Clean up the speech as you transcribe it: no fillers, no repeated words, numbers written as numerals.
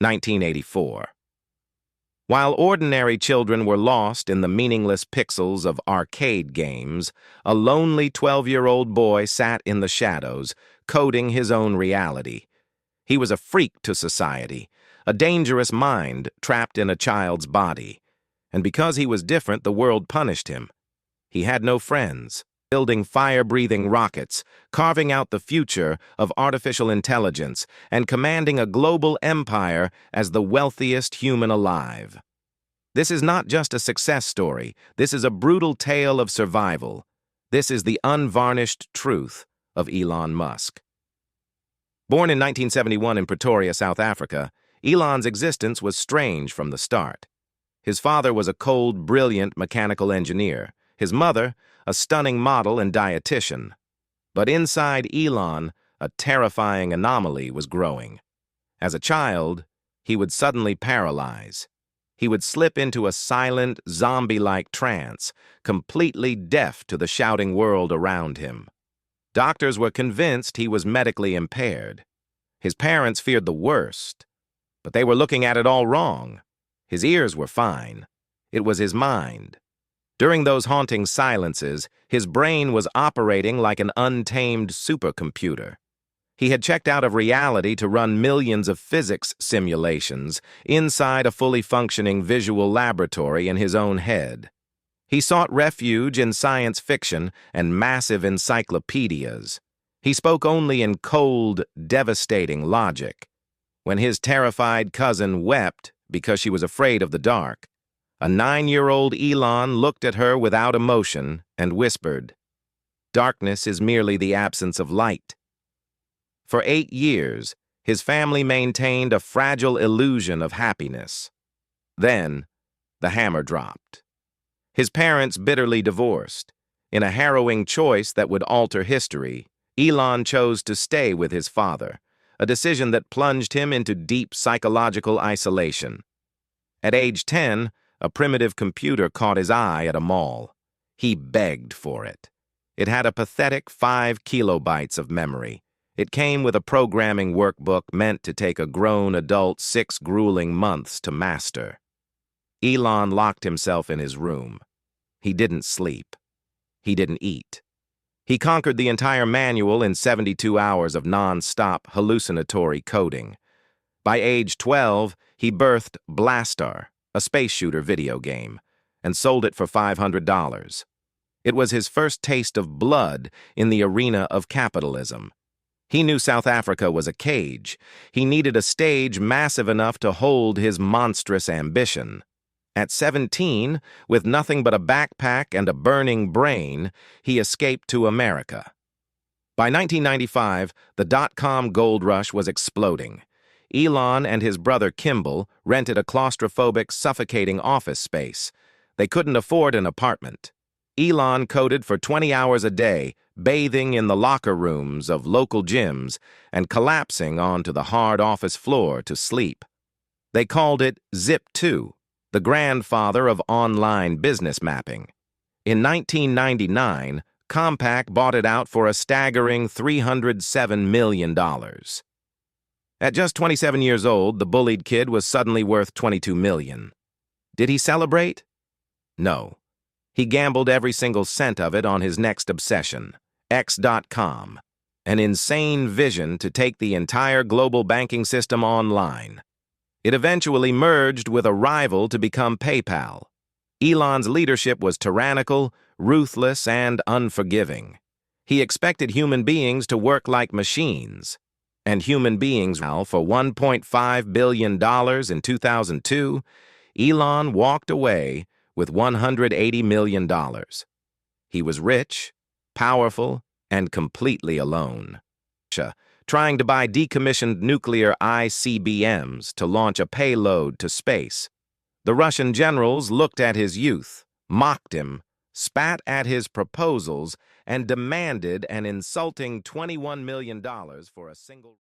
1984. While ordinary children were lost in the meaningless pixels of arcade games, a lonely 12-year-old boy sat in the shadows, coding his own reality. He was a freak to society, a dangerous mind trapped in a child's body. And because he was different, the world punished him. He had no friends, building fire-breathing rockets, carving out the future of artificial intelligence, and commanding a global empire as the wealthiest human alive. This is not just a success story. This is a brutal tale of survival. This is the unvarnished truth of Elon Musk. Born in 1971 in Pretoria, South Africa, Elon's existence was strange from the start. His father was a cold, brilliant mechanical engineer. His mother, a stunning model and dietitian. But inside Elon, a terrifying anomaly was growing. As a child, he would suddenly paralyze. He would slip into a silent, zombie-like trance, completely deaf to the shouting world around him. Doctors were convinced he was medically impaired. His parents feared the worst, but they were looking at it all wrong. His ears were fine. It was his mind. During those haunting silences, his brain was operating like an untamed supercomputer. He had checked out of reality to run millions of physics simulations inside a fully functioning visual laboratory in his own head. He sought refuge in science fiction and massive encyclopedias. He spoke only in cold, devastating logic. When his terrified cousin wept because she was afraid of the dark, a 9-year-old Elon looked at her without emotion and whispered, "Darkness is merely the absence of light." For 8 years, his family maintained a fragile illusion of happiness. Then, the hammer dropped. His parents bitterly divorced. In a harrowing choice that would alter history, Elon chose to stay with his father, a decision that plunged him into deep psychological isolation. At age 10, a primitive computer caught his eye at a mall. He begged for it. It had a pathetic 5 kilobytes of memory. It came with a programming workbook meant to take a grown adult 6 grueling months to master. Elon locked himself in his room. He didn't sleep. He didn't eat. He conquered the entire manual in 72 hours of non-stop hallucinatory coding. By age 12, he birthed Blastar, a space shooter video game, and sold it for $500. It was his first taste of blood in the arena of capitalism. He knew South Africa was a cage. He needed a stage massive enough to hold his monstrous ambition. At 17, with nothing but a backpack and a burning brain, he escaped to America. By 1995, the dot-com gold rush was exploding. Elon and his brother Kimball rented a claustrophobic, suffocating office space. They couldn't afford an apartment. Elon coded for 20 hours a day, bathing in the locker rooms of local gyms and collapsing onto the hard office floor to sleep. They called it Zip2, the grandfather of online business mapping. In 1999, Compaq bought it out for a staggering $307 million. At just 27 years old, the bullied kid was suddenly worth $22 million. Did he celebrate? No. He gambled every single cent of it on his next obsession, X.com, an insane vision to take the entire global banking system online. It eventually merged with a rival to become PayPal. Elon's leadership was tyrannical, ruthless, and unforgiving. He expected human beings to work like machines. And human beings, for $1.5 billion in 2002, Elon walked away with $180 million. He was rich, powerful, and completely alone. Trying to buy decommissioned nuclear ICBMs to launch a payload to space. The Russian generals looked at his youth, mocked him, spat at his proposals, and demanded an insulting $21 million for a single...